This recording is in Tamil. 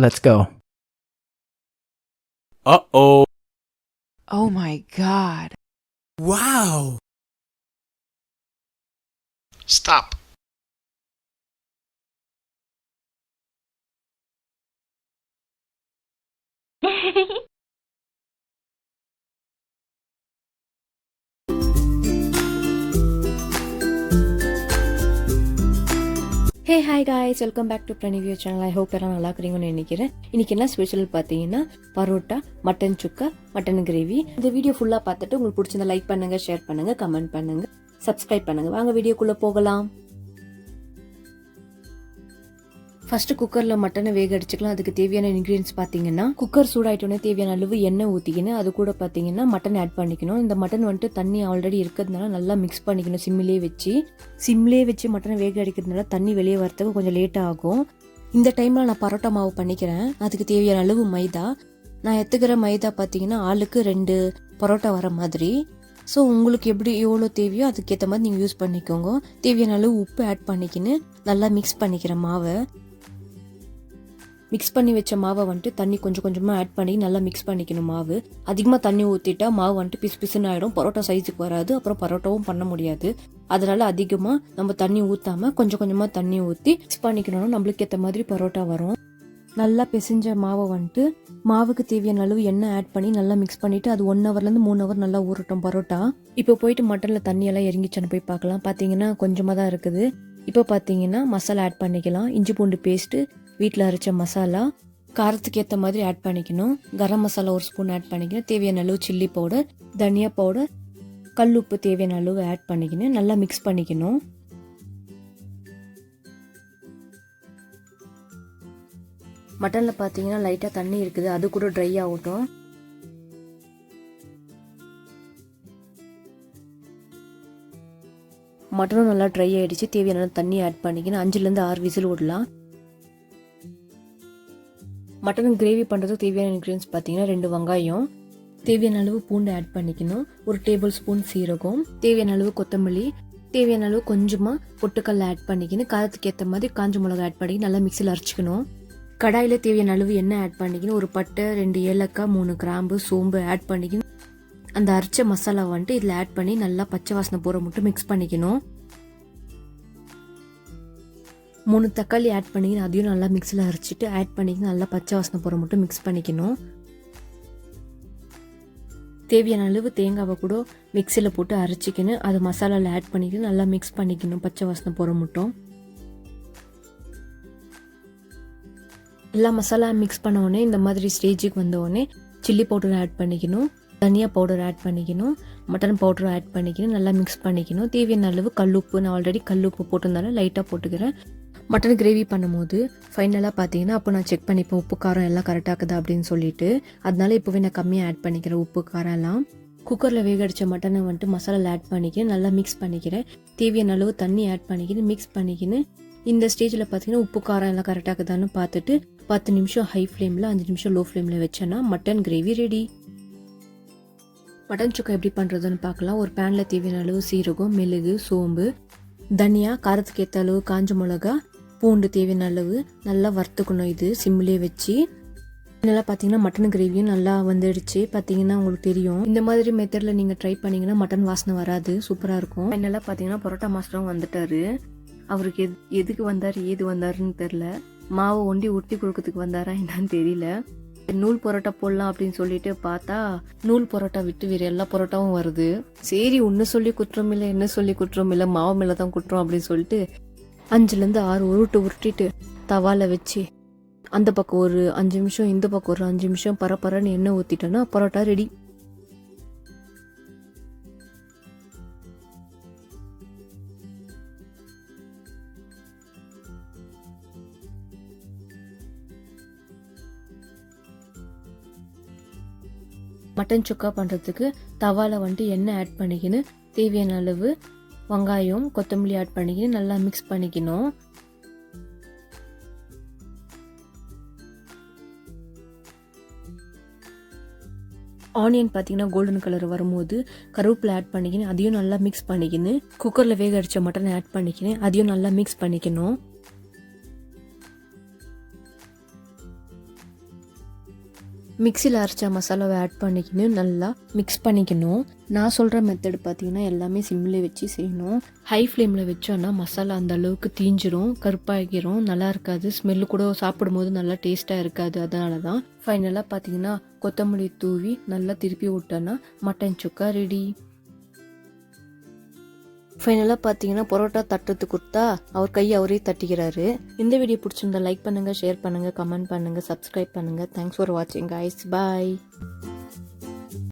Let's go. Uh-oh. Oh my god. Wow. Stop. Hey hi guys, welcome back to Prani channel. I hope எல்லாம் நல்லா இருக்கிறீங்கன்னு நினைக்கிறேன். இன்னைக்கு என்ன ஸ்பெஷல் பார்த்தீங்கன்னா parotta, mutton chukka, mutton gravy. இந்த வீடியோ ஃபுல்லாக பார்த்துட்டு உங்களுக்கு பிடிச்சிருந்தா லைக் பண்ணுங்க, ஷேர் பண்ணுங்க, கமெண்ட் பண்ணுங்க, சப்ஸ்கிரைப் பண்ணுங்க. வாங்க வீடியோக்குள்ளே போகலாம். ஃபர்ஸ்ட் குக்கரில் மட்டனை வேக அடிச்சுக்கலாம். அதுக்கு தேவையான இன்க்ரீடியன்ஸ் பார்த்தீங்கன்னா, குக்கர் சூடாயிட்டோன்னே தேவையான அளவு எண்ணெய் ஊற்றிக்கணும். அது கூட பார்த்தீங்கன்னா மட்டன் ஆட் பண்ணிக்கணும். இந்த மட்டன் வந்துட்டு தண்ணி ஆல்ரெடி இருக்கிறதுனால நல்லா மிக்ஸ் பண்ணிக்கணும். சிம்லேயே வச்சு மட்டனை வேக அடிக்கிறதுனால தண்ணி வெளியே வரத்துக்கு கொஞ்சம் லேட்டாக ஆகும். இந்த டைமில் நான் பரோட்டா மாவு பண்ணிக்கிறேன். அதுக்கு தேவையான அளவு மைதா. நான் எடுத்துக்கிற மைதா பார்த்தீங்கன்னா ஆளுக்கு 2 பரோட்டா வர மாதிரி. ஸோ உங்களுக்கு எப்படி எவ்வளோ தேவையோ அதுக்கேற்ற மாதிரி நீங்கள் யூஸ் பண்ணிக்கோங்க. தேவையான அளவு உப்பு ஆட் பண்ணிக்கின்னு நல்லா மிக்ஸ் பண்ணிக்கிறேன் மாவை. மிக்ஸ் பண்ணி வச்ச மாவை வந்துட்டு தண்ணி கொஞ்சம் கொஞ்சமாக ஆட் பண்ணி நல்லா மிக்ஸ் பண்ணிக்கணும். மாவு அதிகமாக தண்ணி ஊற்றிட்டா மாவு வந்துட்டு பிசுன்னு ஆகிடும், பரோட்டா சைஸுக்கு வராது, அப்புறம் பரோட்டாவும் பண்ண முடியாது. அதனால அதிகமாக நம்ம தண்ணி ஊற்றாமல் கொஞ்சம் கொஞ்சமாக தண்ணி ஊற்றி மிக்ஸ் பண்ணிக்கணும்னா நம்மளுக்கு ஏற்ற மாதிரி பரோட்டா வரும். நல்லா பிசைஞ்ச மாவை வந்துட்டு மாவுக்கு தேவையான அளவு எண்ணெய் ஆட் பண்ணி நல்லா மிக்ஸ் பண்ணிவிட்டு அது 1 ஹவர்லேருந்து 3 ஹவர் நல்லா ஊறட்டும் பரோட்டா. இப்போ போயிட்டு மட்டனில் தண்ணியெல்லாம் இறங்கிச்சான்னு போய் பார்க்கலாம். பார்த்தீங்கன்னா கொஞ்சமாக தான் இருக்குது. இப்போ பார்த்தீங்கன்னா மசாலா ஆட் பண்ணிக்கலாம். இஞ்சி பூண்டு பேஸ்ட்டு, வீட்டில் அரைச்ச மசாலா, காரத்துக்கு ஏற்ற மாதிரி ஆட் பண்ணிக்கணும். கரம் மசாலா 1 ஸ்பூன் ஆட் பண்ணிக்கணும். தேவையான அளவு சில்லி பவுடர், தனியா பவுடர், கல்லுப்பு தேவையான அளவு ஆட் பண்ணிக்கணும். நல்லா மிக்ஸ் பண்ணிக்கணும். மட்டனில் பார்த்தீங்கன்னா லைட்டாக தண்ணி இருக்குது, அது கூட ட்ரை ஆகட்டும். மட்டனும் நல்லா ட்ரை ஆகிடுச்சு. தேவையான தண்ணி ஆட் பண்ணிக்கணும். 5லேருந்து 6 விசில் விடலாம். மட்டன் கிரேவி பண்ணுறதுக்கு தேவையான இன்க்ரீடியன்ஸ் பார்த்தீங்கன்னா 2 வெங்காயம், தேவையான அளவு பூண்டு ஆட் பண்ணிக்கணும், 1 டேபிள் ஸ்பூன் சீரகம், தேவையான அளவு கொத்தமல்லி, தேவையான அளவு கொஞ்சமாக பொட்டுக்கல்ல ஆட் பண்ணிக்கணும். காரத்துக்கு ஏற்ற மாதிரி காஞ்ச மிளகா ஆட் பண்ணி நல்லா மிக்சியில் அரைச்சிக்கணும். கடாயில் தேவையான அளவு எண்ணெய் ஆட் பண்ணிக்கணும். 1 பட்டை, 2 ஏலக்காய், 3 கிராம்பு, சோம்பு ஆட் பண்ணிக்கணும். அந்த அரைச்ச மசாலா வந்துட்டு இதில் ஆட் பண்ணி நல்லா பச்சை வாசனை போகிற மட்டும் மிக்ஸ் பண்ணிக்கணும். 3 தக்காளி ஆட் பண்ணிக்கணும். அதையும் நல்லா மிக்சியில் அரைச்சிட்டு ஆட் பண்ணிக்கணும். நல்லா பச்சை வாசனை போகிற மட்டும் மிக்ஸ் பண்ணிக்கணும். தேவையான அளவு தேங்காவை கூட மிக்சியில் போட்டு அரைச்சிக்கணும். அது மசாலாவில் ஆட் பண்ணிக்கணும். நல்லா மிக்ஸ் பண்ணிக்கணும் பச்சை வாசனை போகிற மட்டும். எல்லா மசாலா மிக்ஸ் பண்ண உடனே இந்த மாதிரி ஸ்டேஜுக்கு வந்த உடனே சில்லி பவுடர் ஆட் பண்ணிக்கணும், தனியா பவுடர் ஆட் பண்ணிக்கணும், மட்டன் பவுடர் ஆட் பண்ணிக்கணும். நல்லா மிக்ஸ் பண்ணிக்கணும். தேவையான அளவு கல்லுப்பு, நான் ஆல்ரெடி கல்லுப்பு போட்டிருந்தாலும் லைட்டாக போட்டுக்கிறேன். மட்டன் கிரேவி பண்ணும்போது ஃபைனலாக பார்த்தீங்கன்னா அப்போ நான் செக் பண்ணிப்பேன் உப்பு காரம் எல்லாம் கரெக்டாக இருக்குதா அப்படின்னு சொல்லிட்டு. அதனால இப்போவே நான் கம்மியாக ஆட் பண்ணிக்கிறேன் உப்பு காரம் எல்லாம். குக்கரில் வேக அடித்த மட்டனை வந்துட்டு மசாலாவில் ஆட் பண்ணிக்கிறேன். நல்லா மிக்ஸ் பண்ணிக்கிறேன். தேவையான அளவு தண்ணி ஆட் பண்ணிக்கிறேன். மிக்ஸ் பண்ணிக்கின்னு இந்த ஸ்டேஜில் பார்த்தீங்கன்னா உப்பு காரம் எல்லாம் கரெக்டாக இருக்குதான்னு பார்த்துட்டு 10 நிமிஷம் ஹை ஃப்ளேமில், 5 நிமிஷம் லோ ஃப்ளேமில் வச்சேன்னா மட்டன் கிரேவி ரெடி. மட்டன் சுக்கா எப்படி பண்ணுறதுன்னு பார்க்கலாம். ஒரு பேனில் தேவையான அளவு சீரகம், மிளகு, சோம்பு, தனியா, காரத்துக்கு ஏற்ற அளவு காஞ்ச மிளகா, பூண்டு தேவையான அளவு நல்லா வறுத்துக்கணும். இது சிம்லேயே வச்சு நல்லா பார்த்தீங்கன்னா மட்டன் கிரேவியும் நல்லா வந்துடுச்சு. பார்த்தீங்கன்னா உங்களுக்கு தெரியும். இந்த மாதிரி மெத்தடில் நீங்கள் ட்ரை பண்ணிங்கன்னா மட்டன் வாசனை வராது, சூப்பராக இருக்கும். ஃபைனலாக பார்த்தீங்கன்னா பரோட்டா மாஸ்டரும் வந்துட்டாரு. அவருக்கு எதுக்கு வந்தார் ஏது வந்தாருன்னு தெரில. மாவை ஒண்டி ஒட்டி கொடுக்கறதுக்கு வந்தாரா என்னன்னு தெரியல. நூல் பரோட்டா போடலாம் அப்படின்னு சொல்லிட்டு பார்த்தா நூல் பரோட்டா விட்டு வேறு எல்லா பரோட்டாவும் வருது. சரி, ஒன்று சொல்லி குற்றம் இல்லை, என்ன சொல்லி குற்றம் இல்லை, மாவு மேலே தான் குற்றம் அப்படின்னு சொல்லிட்டு 5லேருந்து 6 உருட்டிட்டு தவால வச்சு அந்த பக்கம் ஒரு 5 நிமிஷம், இந்த பக்கம் ஒரு 5 நிமிஷம் பரப்பரன்னு எண்ணெய் ஊற்றிட்டோன்னா பரோட்டா ரெடி. மட்டன் சுக்கா பண்ணுறதுக்கு தவாவில் வந்துட்டு எண்ணெய் ஆட் பண்ணிக்கணும். தேவையான அளவு வெங்காயம், கொத்தமல்லி ஆட் பண்ணிக்கணும். நல்லா மிக்ஸ் பண்ணிக்கணும். ஆனியன் பார்த்தீங்கன்னா கோல்டன் கலர் வரும்போது கருவேப்பிலை ஆட் பண்ணிக்கணும். அதையும் நல்லா மிக்ஸ் பண்ணிக்கணும். குக்கரில் வேக அடித்த மட்டனை ஆட் பண்ணிக்கணும். அதையும் நல்லா மிக்ஸ் பண்ணிக்கணும். மிக்சியில் அரைச்ச மசாலாவை ஆட் பண்ணிக்கணும், நல்லா மிக்ஸ் பண்ணிக்கணும். நான் சொல்கிற மெத்தட் பார்த்தீங்கன்னா எல்லாமே சிம்மில் வச்சு செய்யணும். ஹை ஃப்ளேமில் வச்சோன்னா மசாலா அந்த அளவுக்கு தீஞ்சிரும், கருப்பாகிரும், நல்லா இருக்காது. ஸ்மெல்லு கூட சாப்பிடும்போது நல்லா டேஸ்ட்டாக இருக்காது. அதனால தான் ஃபைனலாக பார்த்தீங்கன்னா கொத்தமல்லி தூவி நல்லா திருப்பி விட்டோன்னா மட்டன் சுக்கா ரெடி. ஃபைனலாக பார்த்தீங்கன்னா பரோட்டா தட்டுறது கொடுத்தா அவர் கையை அவரே தட்டிக்கிறாரு. இந்த வீடியோ பிடிச்சிருந்தா லைக் பண்ணுங்கள், ஷேர் பண்ணுங்கள், கமெண்ட் பண்ணுங்கள், சப்ஸ்கிரைப் பண்ணுங்கள். தேங்க்ஸ் ஃபார் வாட்சிங் கைஸ். பாய்.